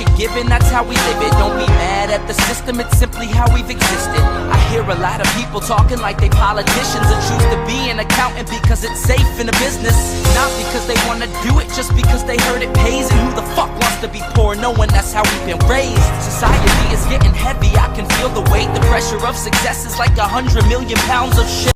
you're given, that's how we live it. Don't be mad at the system, it's simply how we've existed. I hear a lot of people talking like they politicians and choose to be an accountant because it's safe in a business. Not because they want to do it, just because they heard it pays. And who the fuck wants to be poor knowing that's how we've been raised? Society is getting heavy, I can feel the weight. The pressure of success is like 100 million pounds of shit.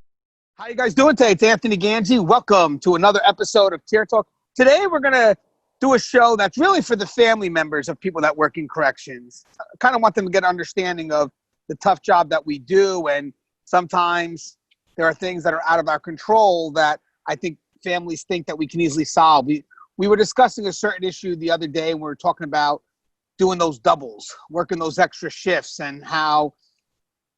How you guys doing today? It's Anthony Gangi. Welcome to another episode of Tear Talk. Today we're going to do a show that's really for the family members of people that work in corrections. I kind of want them to get an understanding of the tough job that we do, and sometimes there are things that are out of our control that I think families think that we can easily solve. We were discussing a certain issue the other day, and we were talking about doing those doubles, working those extra shifts, and how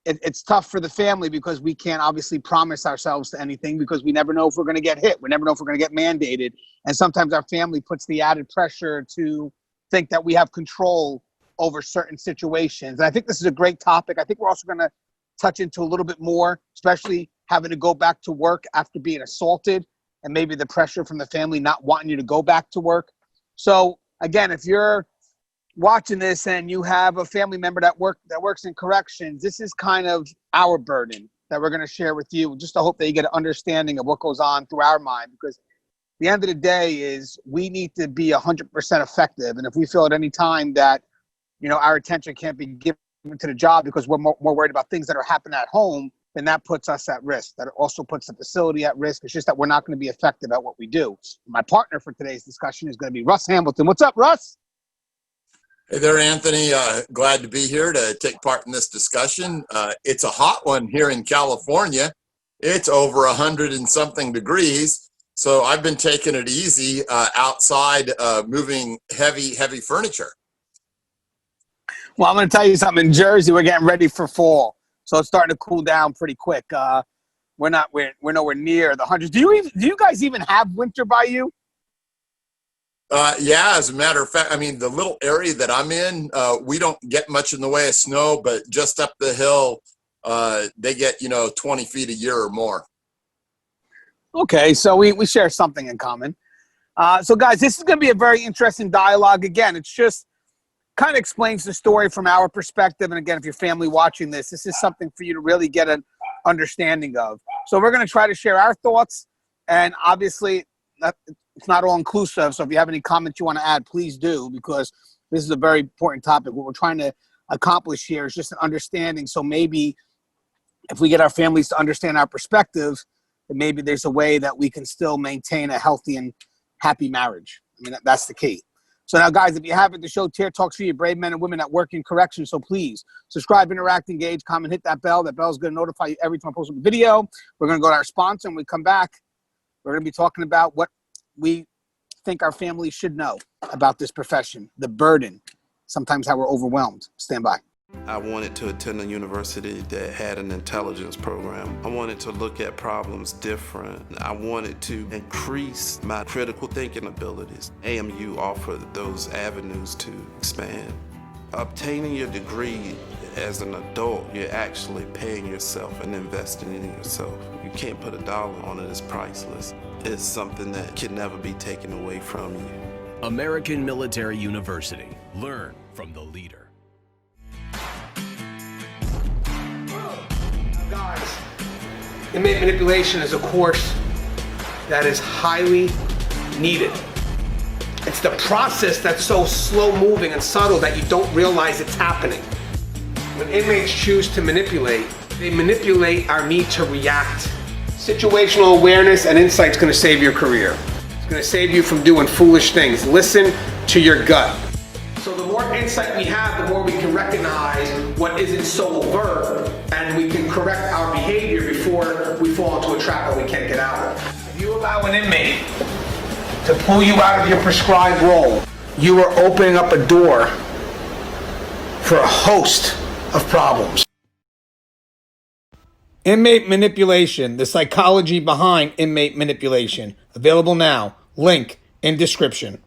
it's tough for the family because we can't obviously promise ourselves to anything because we never know if we're going to get hit. We never know if we're going to get mandated. And sometimes our family puts the added pressure to think that we have control over certain situations. And I think this is a great topic. I think we're also going to touch into a little bit more, especially having to go back to work after being assaulted and maybe the pressure from the family not wanting you to go back to work. So again, if you're watching this and you have a family member that works in corrections, this is kind of our burden that we're going to share with you, just to hope that you get an understanding of what goes on through our mind, because the end of the day is we need to be 100% effective. And if we feel at any time that, our attention can't be given to the job because we're more worried about things that are happening at home, then that puts us at risk. That also puts the facility at risk. It's just that we're not going to be effective at what we do. My partner for today's discussion is going to be Russ Hamilton. What's up, Russ? Hey there, Anthony. Glad to be here to take part in this discussion. It's a hot one here in California. It's over 100 and something degrees. So I've been taking it easy outside, moving heavy furniture. Well, I'm going to tell you something. In Jersey, we're getting ready for fall. So it's starting to cool down pretty quick. We're nowhere near the hundreds. Do you guys even have winter by you? Yeah, as a matter of fact, I mean, the little area that I'm in, we don't get much in the way of snow, but just up the hill, they get, 20 feet a year or more. Okay, so we share something in common. So guys, this is going to be a very interesting dialogue. Again, it's just kind of explains the story from our perspective. And again, if your family watching this is something for you to really get an understanding of. So we're going to try to share our thoughts, and obviously it's not all inclusive. So if you have any comments you want to add, please do, because this is a very important topic. What we're trying to accomplish here is just an understanding. So maybe if we get our families to understand our perspective, then maybe there's a way that we can still maintain a healthy and happy marriage. I mean, that's the key. So now, guys, if you haven't, the show Tear Talks for you, brave men and women that work in corrections. So please subscribe, interact, engage, comment, hit that bell. That bell is going to notify you every time I post a video. We're going to go to our sponsor, and when we come back, we're going to be talking about what we think our families should know about this profession, the burden, sometimes how we're overwhelmed. Stand by. I wanted to attend a university that had an intelligence program. I wanted to look at problems different. I wanted to increase my critical thinking abilities. AMU offered those avenues to expand. Obtaining your degree as an adult, you're actually paying yourself and investing in yourself. You can't put a dollar on it, it's priceless. It's something that can never be taken away from you. American Military University. Learn from the leader. Guys, inmate manipulation is a course that is highly needed. It's the process that's so slow moving and subtle that you don't realize it's happening. When inmates choose to manipulate, they manipulate our need to react. Situational awareness and insight is going to save your career. It's going to save you from doing foolish things. Listen to your gut. So the more insight we have, the more we can recognize what isn't so overt, and we can correct our behavior before we fall into a trap that we can't get out of. If you allow an inmate to pull you out of your prescribed role, you are opening up a door for a host of problems. Inmate manipulation, the psychology behind inmate manipulation. Available now. Link in description.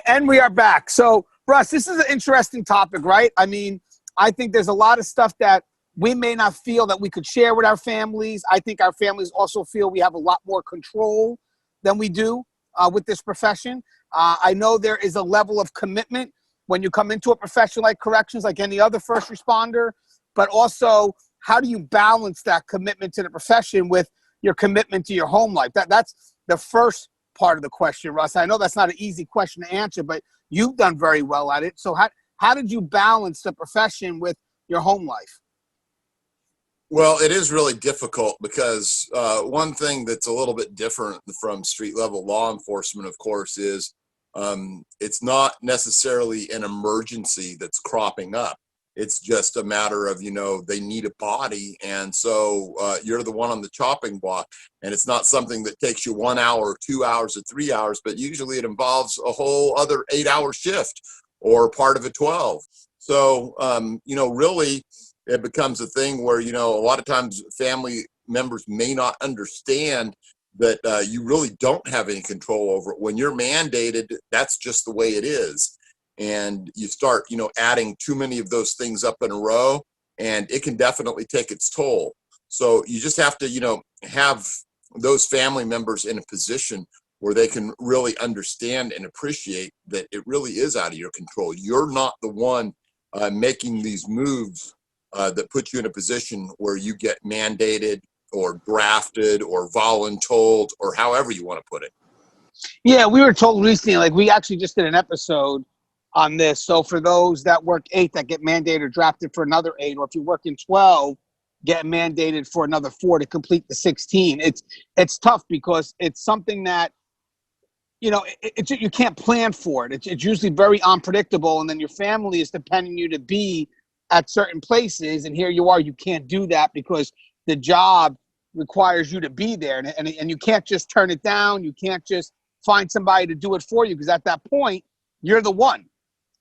And we are back. So, Russ, this is an interesting topic, right? I mean, I think there's a lot of stuff that we may not feel that we could share with our families. I think our families also feel we have a lot more control than we do with this profession. I know there is a level of commitment when you come into a profession like corrections, like any other first responder, but also how do you balance that commitment to the profession with your commitment to your home life? That's the first part of the question, Russ. I know that's not an easy question to answer, but you've done very well at it. So how did you balance the profession with your home life? Well, it is really difficult because one thing that's a little bit different from street level law enforcement, of course, is it's not necessarily an emergency that's cropping up. It's just a matter of, they need a body. And so you're the one on the chopping block. And it's not something that takes you 1 hour, or 2 hours, or 3 hours, but usually it involves a whole other 8-hour shift or part of a 12. So, really, it becomes a thing where, a lot of times family members may not understand that you really don't have any control over it. When you're mandated, that's just the way it is. And you start, adding too many of those things up in a row, and it can definitely take its toll. So you just have to, have those family members in a position where they can really understand and appreciate that it really is out of your control. You're not the one making these moves that put you in a position where you get mandated or drafted or voluntold or however you want to put it. Yeah, we were told recently, like we actually just did an episode on this. So for those that work 8 that get mandated or drafted for another 8, or if you work in 12, get mandated for another 4 to complete the 16. It's tough because it's something that, you can't plan for it. It's usually very unpredictable, and then your family is depending you to be at certain places, and here you are, you can't do that because the job requires you to be there, and you can't just turn it down. You can't just find somebody to do it for you, because at that point, you're the one.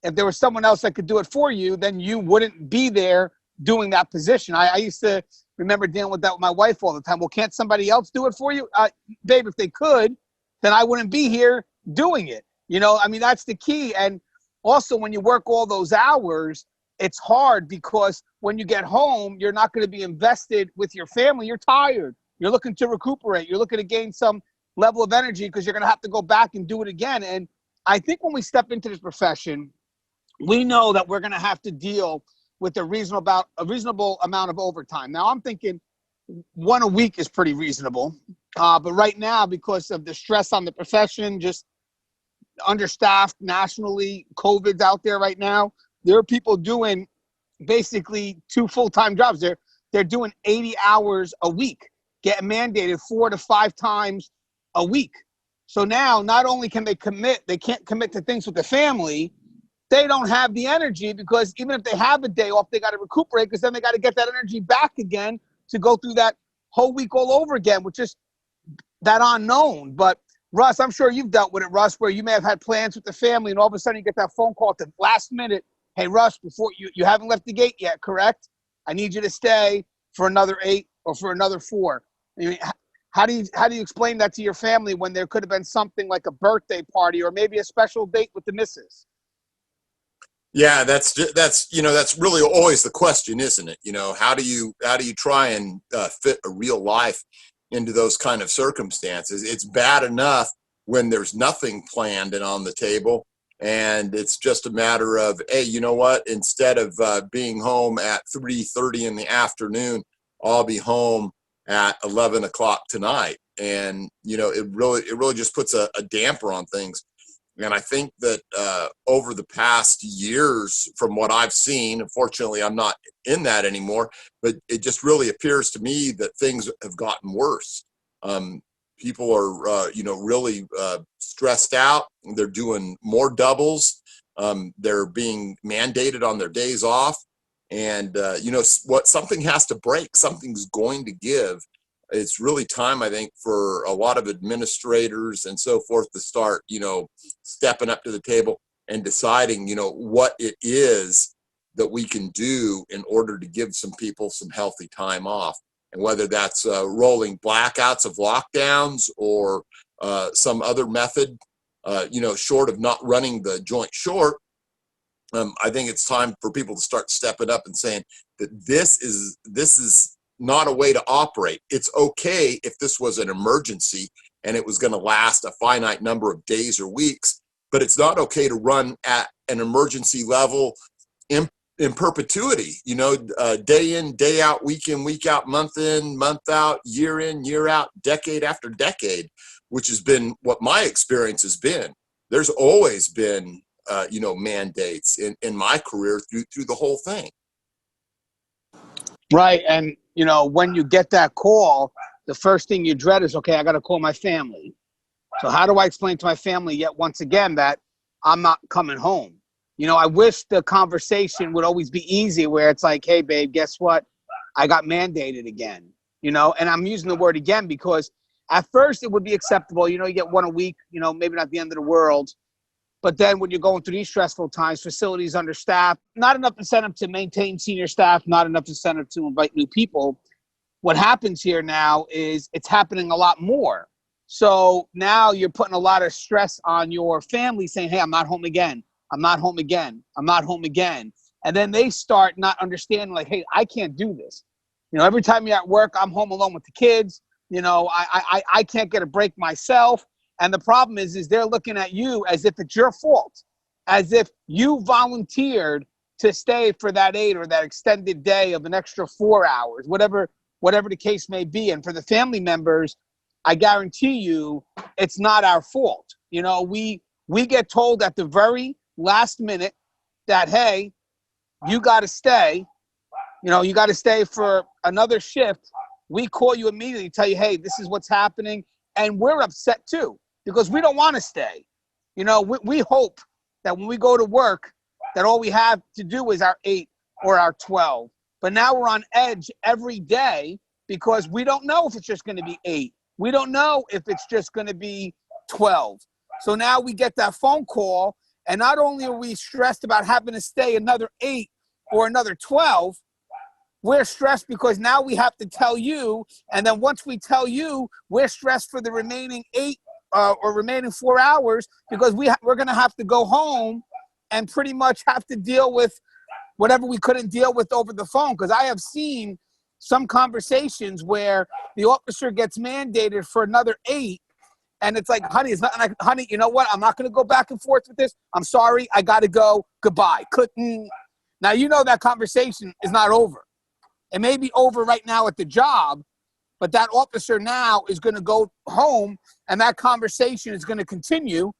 If there was someone else that could do it for you, then you wouldn't be there doing that position. I used to remember dealing with that with my wife all the time. Well, can't somebody else do it for you? Babe, if they could, then I wouldn't be here doing it. That's the key. And also when you work all those hours, it's hard because when you get home, you're not going to be invested with your family. You're tired. You're looking to recuperate. You're looking to gain some level of energy because you're going to have to go back and do it again. And I think when we step into this profession, we know that we're going to have to deal with a reasonable amount of overtime. Now, I'm thinking 1 a week is pretty reasonable. But right now, because of the stress on the profession, just understaffed nationally, COVID's out there right now, there are people doing basically 2 full-time jobs. They're doing 80 hours a week, getting mandated 4 to 5 times a week. So now not only can they can't commit to things with the family, they don't have the energy, because even if they have a day off, they got to recuperate, because then they got to get that energy back again to go through that whole week all over again, which is that unknown. But Russ, I'm sure you've dealt with it, Russ, where you may have had plans with the family and all of a sudden you get that phone call at the last minute. Hey, Russ, before you haven't left the gate yet, correct? I need you to stay for another 8 or for another 4. How do you explain that to your family when there could have been something like a birthday party or maybe a special date with the missus? Yeah, that's really always the question, isn't it? How do you try and fit a real life into those kind of circumstances? It's bad enough when there's nothing planned and on the table, and it's just a matter of, hey, you know what? Instead of being home at 3:30 in the afternoon, I'll be home at 11 o'clock tonight, and it really just puts a damper on things. And I think that over the past years, from what I've seen, unfortunately, I'm not in that anymore, but it just really appears to me that things have gotten worse. People are, really stressed out. They're doing more doubles. They're being mandated on their days off. And, something has to break. Something's going to give. It's really time, I think, for a lot of administrators and so forth to start, stepping up to the table and deciding, what it is that we can do in order to give some people some healthy time off. And whether that's rolling blackouts of lockdowns or some other method, short of not running the joint short, I think it's time for people to start stepping up and saying that this is not a way to operate. It's okay if this was an emergency and it was going to last a finite number of days or weeks, but it's not okay to run at an emergency level in perpetuity, day in, day out, week in, week out, month in, month out, year in, year out, decade after decade, which has been what my experience has been. There's always been, mandates in my career through the whole thing. Right. And, when you get that call, the first thing you dread is, okay, I got to call my family. So how do I explain to my family yet once again that I'm not coming home? I wish the conversation would always be easy where it's like, hey, babe, guess what? I got mandated again, and I'm using the word again because at first it would be acceptable. You get one a week, maybe not the end of the world. But then when you're going through these stressful times, facilities understaffed, not enough incentive to maintain senior staff, not enough incentive to invite new people. What happens here now is it's happening a lot more. So now you're putting a lot of stress on your family saying, hey, I'm not home again. I'm not home again. I'm not home again. And then they start not understanding like, hey, I can't do this. Every time you're at work, I'm home alone with the kids. I can't get a break myself. And the problem is they're looking at you as if it's your fault, as if you volunteered to stay for that 8 or that extended day of an extra 4 hours, whatever the case may be. And for the family members, I guarantee you it's not our fault. We get told at the very last minute that, hey, you got to stay, you got to stay for another shift. We call you immediately, tell you, hey, this is what's happening. And we're upset too, because we don't want to stay. We hope that when we go to work, that all we have to do is our 8 or our 12. But now we're on edge every day because we don't know if it's just going to be 8. We don't know if it's just going to be 12. So now we get that phone call, and not only are we stressed about having to stay another 8 or another 12, we're stressed because now we have to tell you, and then once we tell you, we're stressed for the remaining 8 or remaining 4 hours because we're going to have to go home and pretty much have to deal with whatever we couldn't deal with over the phone. Because I have seen some conversations where the officer gets mandated for another 8, and it's like, honey, honey, you know what? I'm not going to go back and forth with this. I'm sorry. I got to go. Goodbye. Now, that conversation is not over. It may be over right now at the job, but that officer now is going to go home, and that conversation is going to continue,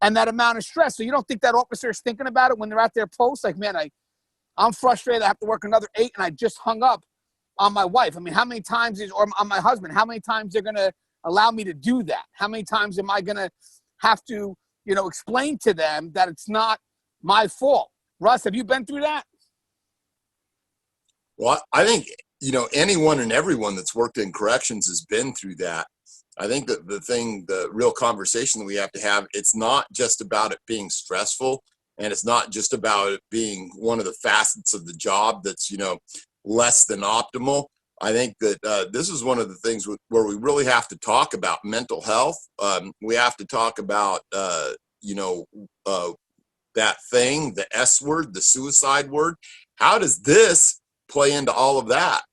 and that amount of stress. So you don't think that officer is thinking about it when they're at their post? Like, man, I'm frustrated. I have to work another 8, and I just hung up on my wife. I mean, how many times or on my husband, how many times they're going to allow me to do that? How many times am I going to have to, explain to them that it's not my fault? Russ, have you been through that? Well, I think, anyone and everyone that's worked in corrections has been through that. I think that the real conversation that we have to have, it's not just about it being stressful, and it's not just about it being one of the facets of the job that's, less than optimal. I think that this is one of the things where we really have to talk about mental health. We have to talk about, that thing, the S word, the suicide word. How does this play into all of that?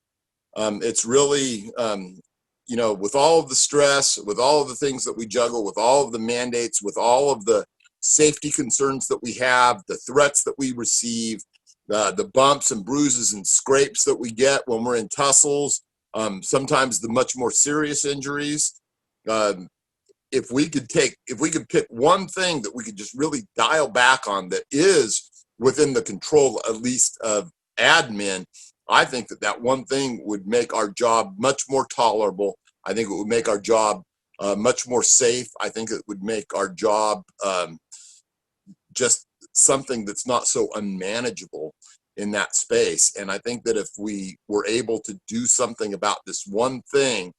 It's really, with all of the stress, with all of the things that we juggle, with all of the mandates, with all of the safety concerns that we have, the threats that we receive, the bumps and bruises and scrapes that we get when we're in tussles, sometimes the much more serious injuries. If we could pick one thing that we could just really dial back on that is within the control, at least of admin, I think that one thing would make our job much more tolerable. I think it would make our job much more safe. I think it would make our job just something that's not so unmanageable in that space. And I think that if we were able to do something about this one thing,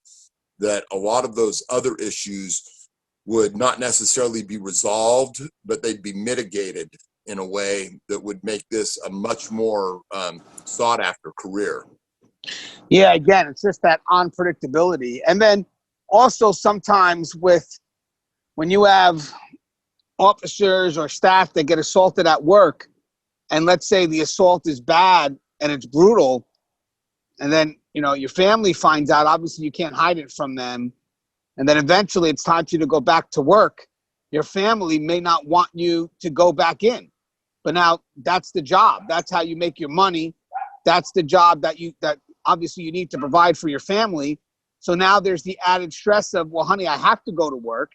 that a lot of those other issues would not necessarily be resolved, but they'd be mitigated in a way that would make this a much more sought after career. Yeah, again, it's just that unpredictability. And then also sometimes when you have officers or staff that get assaulted at work, and let's say the assault is bad and it's brutal, and then, your family finds out, obviously you can't hide it from them. And then eventually it's time for you to go back to work. your family may not want you to go back in. But now that's the job. That's how you make your money. That's the job that obviously you need to provide for your family. So now there's the added stress of, well, honey, I have to go to work.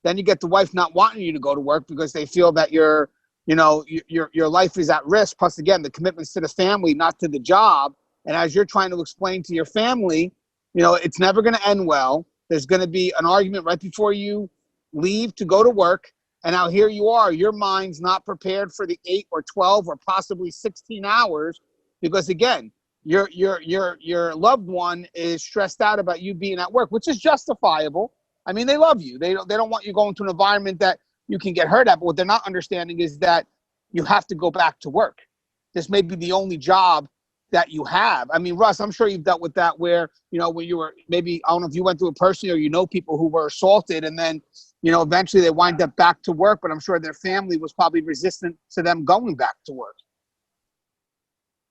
Then you get the wife not wanting you to go to work because they feel that your life is at risk. Plus, again, the commitments to the family, not to the job. And as you're trying to explain to your family, it's never going to end well. There's going to be an argument right before you leave to go to work. And now here you are, your mind's not prepared for the 8 or 12 or possibly 16 hours because, again, your loved one is stressed out about you being at work, which is justifiable. I mean, they love you. They don't want you going to an environment that you can get hurt at. But what they're not understanding is that you have to go back to work. This may be the only job that you have. I mean, Russ, I'm sure you've dealt with that where, when you were maybe, I don't know if you went through it personally or people who were assaulted and then, eventually they wind up back to work, but I'm sure their family was probably resistant to them going back to work.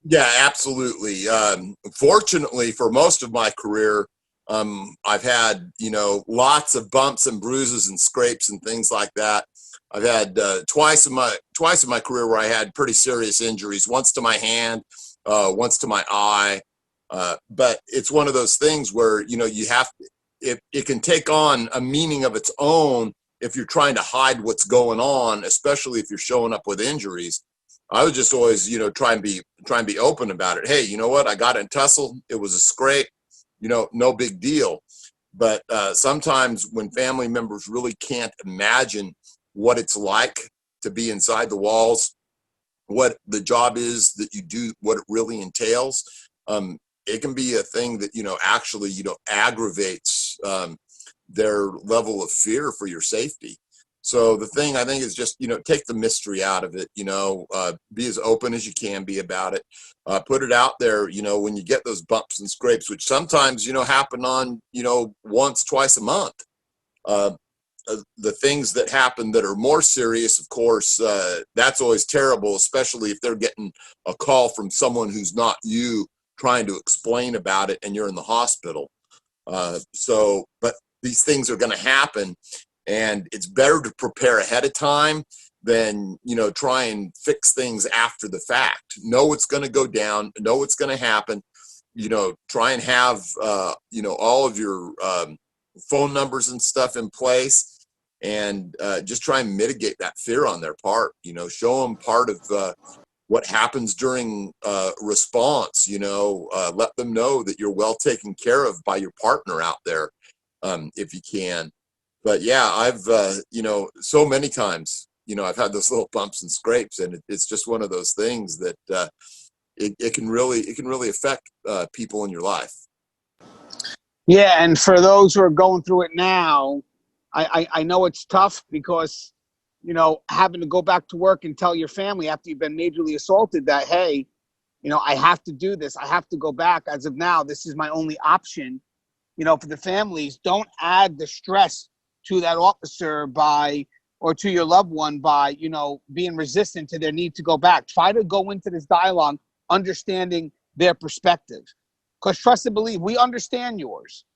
Yeah, absolutely. Fortunately, for most of my career, I've had, lots of bumps and bruises and scrapes and things like that. I've had twice in my career where I had pretty serious injuries, once to my hand, once to my eye. But it's one of those things where, you have to, it can take on a meaning of its own if you're trying to hide what's going on, especially if you're showing up with injuries. I would just always, try and be open about it. Hey, you know what? I got in tussle. It was a scrape, no big deal. But sometimes when family members really can't imagine what it's like to be inside the walls, what the job is that you do, what it really entails, it can be a thing that, actually, aggravates their level of fear for your safety. So the thing I think is just, take the mystery out of it, be as open as you can be about it, put it out there, when you get those bumps and scrapes, which sometimes, happen on, once, twice a month. The things that happen that are more serious, of course, that's always terrible, especially if they're getting a call from someone who's not you trying to explain about it and you're in the hospital. But these things are going to happen, and it's better to prepare ahead of time than, try and fix things after the fact. Know it's going to go down, know what's going to happen, try and have, all of your phone numbers and stuff in place, and just try and mitigate that fear on their part. Show them part of what happens during response. Let them know that you're well taken care of by your partner out there, if you can. But yeah, I've so many times I've had those little bumps and scrapes, and it's just one of those things that it can really affect people in your life. Yeah, and for those who are going through it now, I know it's tough because, having to go back to work and tell your family after you've been majorly assaulted that, hey, I have to do this. I have to go back. As of now, this is my only option. For the families, don't add the stress to that officer or to your loved one by, being resistant to their need to go back. Try to go into this dialogue understanding their perspective. Because trust and believe, we understand yours.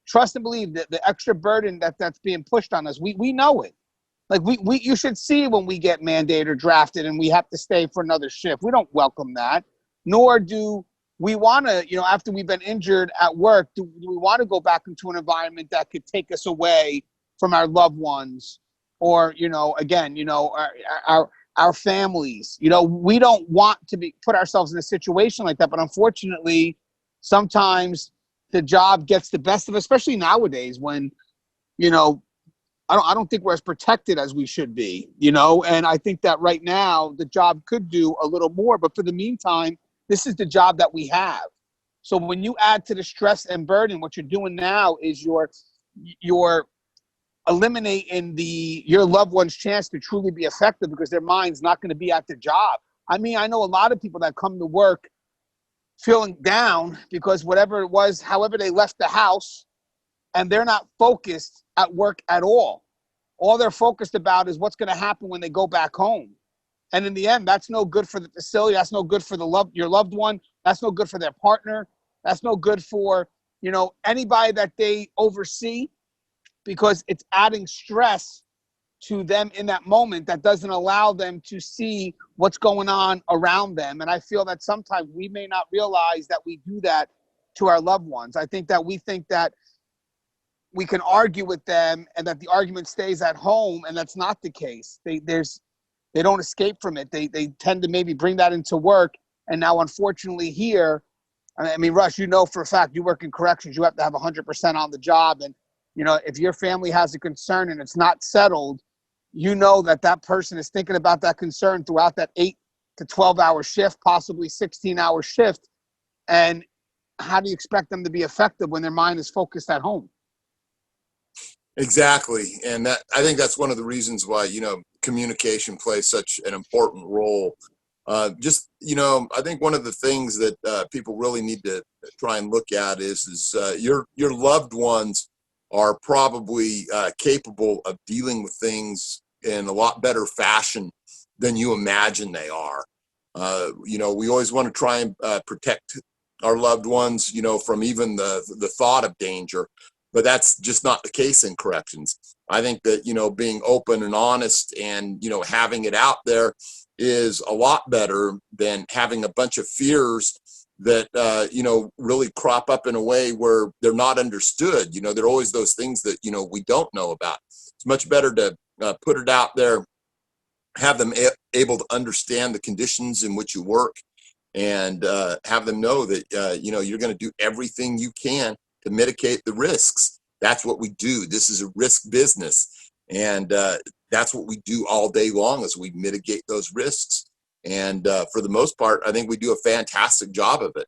Trust and believe that the extra burden that's being pushed on us, we know it. Like you should see when we get mandated or drafted and we have to stay for another shift. We don't welcome that, nor do we want to, after we've been injured at work, do we want to go back into an environment that could take us away from our loved ones or, again, our families. We don't want to put ourselves in a situation like that, but unfortunately, sometimes the job gets the best of us, especially nowadays when, I don't think we're as protected as we should be, and I think that right now the job could do a little more, but for the meantime, this is the job that we have. So when you add to the stress and burden, what you're doing now is you're eliminating your loved one's chance to truly be effective because their mind's not going to be at the job. I mean, I know a lot of people that come to work feeling down because whatever it was, however they left the house, and they're not focused at work at all. All they're focused about is what's going to happen when they go back home. And in the end, that's no good for the facility. That's no good for your loved one. That's no good for their partner. That's no good for, anybody that they oversee, because it's adding stress to them in that moment that doesn't allow them to see what's going on around them. And I feel that sometimes we may not realize that we do that to our loved ones. I think that we think that we can argue with them and that the argument stays at home, and that's not the case. They don't escape from it. They tend to maybe bring that into work. And now, unfortunately, here, I mean, Russ, you know for a fact, you work in corrections, you have to have 100% on the job. And, you know, if your family has a concern and it's not settled, you know that that person is thinking about that concern throughout that 8 to 12-hour shift, possibly 16-hour shift. And how do you expect them to be effective when their mind is focused at home? Exactly. And that, I think that's one of the reasons why, you know, communication plays such an important role. I think one of the things that people really need to try and look at is your loved ones are probably capable of dealing with things in a lot better fashion than you imagine they are. We always want to try and protect our loved ones, from even the thought of danger. But that's just not the case in corrections. I think that, being open and honest and, having it out there is a lot better than having a bunch of fears that, really crop up in a way where they're not understood. There are always those things that, we don't know about. It's much better to put it out there, have them able to understand the conditions in which you work, and have them know that, you're going to do everything you can to mitigate the risks. That's what we do. This is a risk business. And that's what we do all day long, is we mitigate those risks. And for the most part, I think we do a fantastic job of it.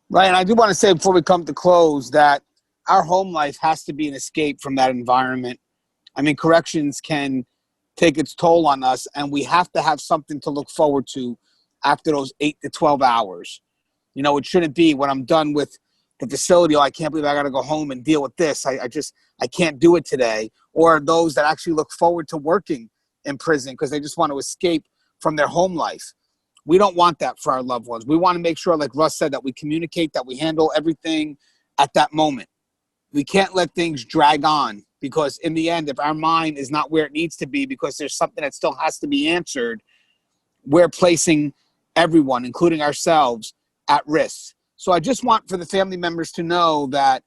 Right. And I do want to say before we come to close that our home life has to be an escape from that environment. I mean, corrections can take its toll on us, and we have to have something to look forward to after those 8 to 12 hours. It shouldn't be when I'm done with the facility, I can't believe I got to go home and deal with this. I can't do it today. Or those that actually look forward to working in prison because they just want to escape from their home life. We don't want that for our loved ones. We want to make sure, like Russ said, that we communicate, that we handle everything at that moment. We can't let things drag on, because in the end, if our mind is not where it needs to be because there's something that still has to be answered, we're placing everyone, including ourselves, at risk. So I just want for the family members to know that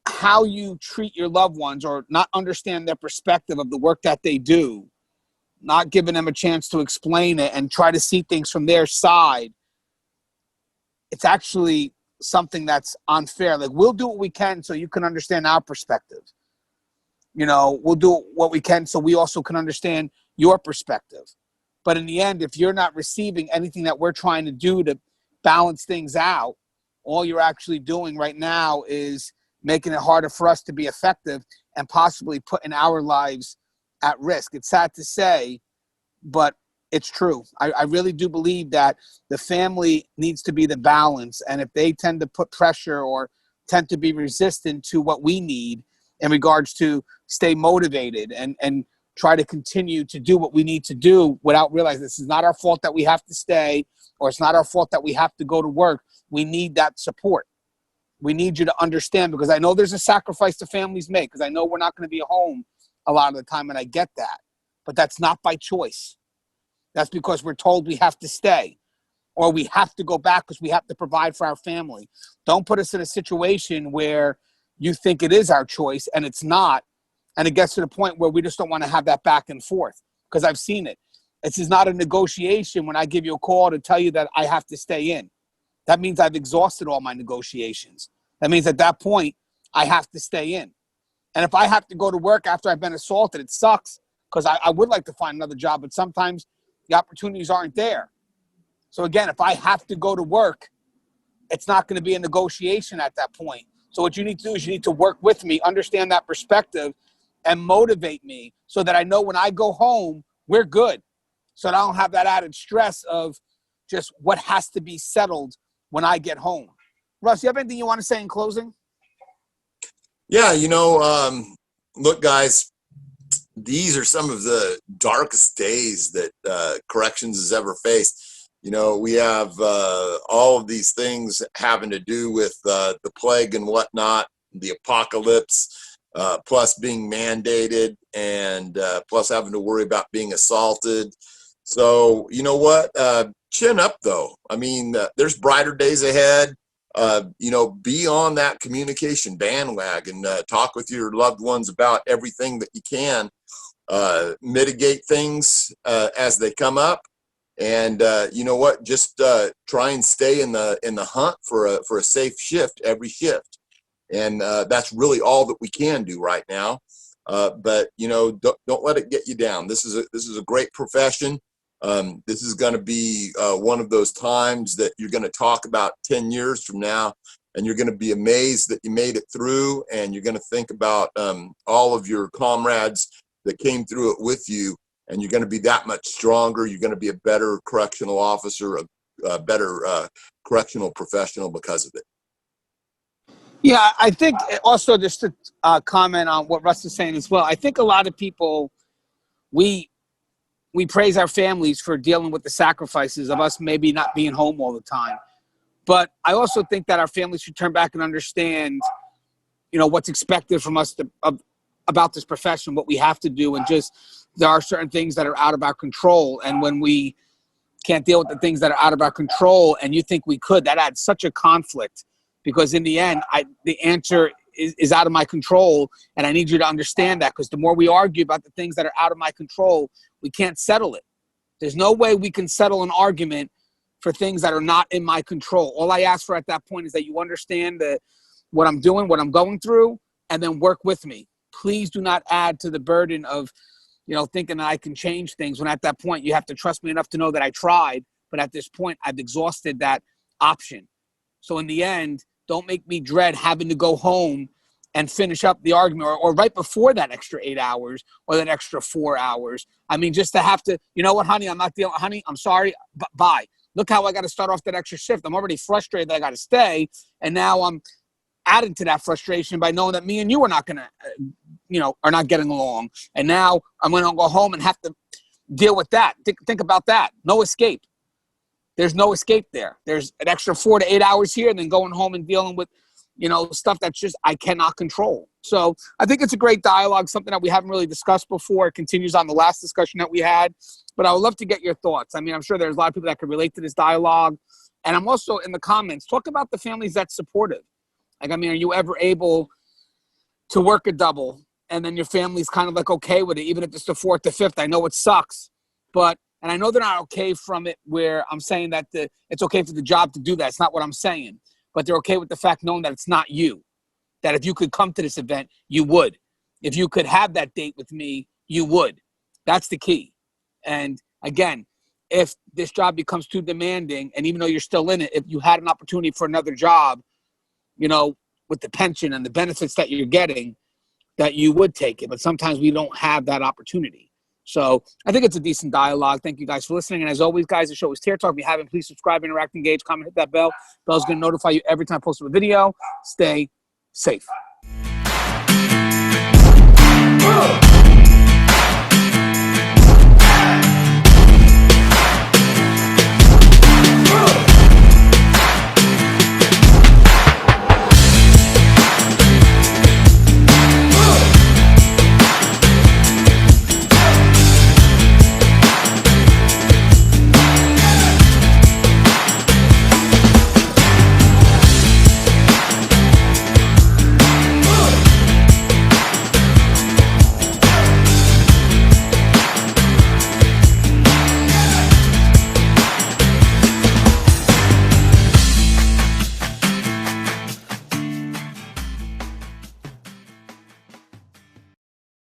how you treat your loved ones, or not understand their perspective of the work that they do, not giving them a chance to explain it and try to see things from their side, it's actually something that's unfair. Like, we'll do what we can so you can understand our perspective. We'll do what we can so we also can understand your perspective. But in the end, if you're not receiving anything that we're trying to do to balance things out, all you're actually doing right now is making it harder for us to be effective and possibly putting our lives at risk. It's sad to say, but it's true. I really do believe that the family needs to be the balance. And if they tend to put pressure or tend to be resistant to what we need in regards to stay motivated and try to continue to do what we need to do without realizing this is not our fault that we have to stay, or it's not our fault that we have to go to work. We need that support. We need you to understand, because I know there's a sacrifice the families make, because I know we're not going to be home a lot of the time, and I get that. But that's not by choice. That's because we're told we have to stay, or we have to go back because we have to provide for our family. Don't put us in a situation where you think it is our choice and it's not, and it gets to the point where we just don't want to have that back and forth, because I've seen it. This is not a negotiation when I give you a call to tell you that I have to stay in. That means I've exhausted all my negotiations. That means at that point, I have to stay in. And if I have to go to work after I've been assaulted, it sucks, because I would like to find another job, but sometimes the opportunities aren't there. So again, if I have to go to work, it's not going to be a negotiation at that point. So what you need to do is you need to work with me, understand that perspective, and motivate me so that I know when I go home, we're good. So that I don't have that added stress of just what has to be settled when I get home. Russ, you have anything you want to say in closing? Yeah, look, guys, these are some of the darkest days that corrections has ever faced. We have all of these things having to do with the plague and whatnot, the apocalypse. plus being mandated, and plus having to worry about being assaulted. So, you know what? Chin up, though. I mean, there's brighter days ahead. Be on that communication bandwagon. Talk with your loved ones about everything that you can. Mitigate things as they come up. And you know what? Just try and stay in the hunt for a safe shift every shift. And that's really all that we can do right now. But don't let it get you down. This is a great profession. This is going to be one of those times that you're going to talk about 10 years from now, and you're going to be amazed that you made it through, and you're going to think about all of your comrades that came through it with you, and you're going to be that much stronger. You're going to be a better correctional officer, a better correctional professional because of it. Yeah, I think also just to comment on what Russ is saying as well, I think a lot of people, we praise our families for dealing with the sacrifices of us maybe not being home all the time. But I also think that our families should turn back and understand, what's expected from us about this profession, what we have to do, and just there are certain things that are out of our control. And when we can't deal with the things that are out of our control and you think we could, that adds such a conflict, because in the end, the answer is out of my control, and I need you to understand that, because the more we argue about the things that are out of my control, we can't settle it. There's no way we can settle an argument for things that are not in my control. All I ask for at that point is that you understand what I'm doing, what I'm going through, and then work with me. Please do not add to the burden of, thinking that I can change things, when at that point you have to trust me enough to know that I tried, but at this point I've exhausted that option. So in the end, don't make me dread having to go home and finish up the argument, or right before that extra 8 hours or that extra 4 hours. I mean, just to have to, you know what, honey, I'm not dealing, honey, I'm sorry, bye. Look how I got to start off that extra shift. I'm already frustrated that I got to stay, and now I'm adding to that frustration by knowing that me and you are not going to, are not getting along. And now I'm going to go home and have to deal with that. Think about that. No escape. There's no escape there. There's an extra 4 to 8 hours here, and then going home and dealing with, stuff that's just I cannot control. So I think it's a great dialogue, something that we haven't really discussed before. It continues on the last discussion that we had. But I would love to get your thoughts. I mean, I'm sure there's a lot of people that could relate to this dialogue. And I'm also in the comments, talk about the families that's supportive. Like, I mean, are you ever able to work a double and then your family's kind of like okay with it, even if it's the 4th to 5th? I know it sucks, and I know they're not okay from it where I'm saying that it's okay for the job to do that. It's not what I'm saying. But they're okay with the fact knowing that it's not you. That if you could come to this event, you would. If you could have that date with me, you would. That's the key. And again, if this job becomes too demanding, and even though you're still in it, if you had an opportunity for another job, with the pension and the benefits that you're getting, that you would take it. But sometimes we don't have that opportunity. So I think it's a decent dialogue. Thank you guys for listening. And as always, guys, the show is Tear Talk. If you haven't, please subscribe, interact, engage, comment, hit that bell. Bell's going to notify you every time I post a video. Stay safe.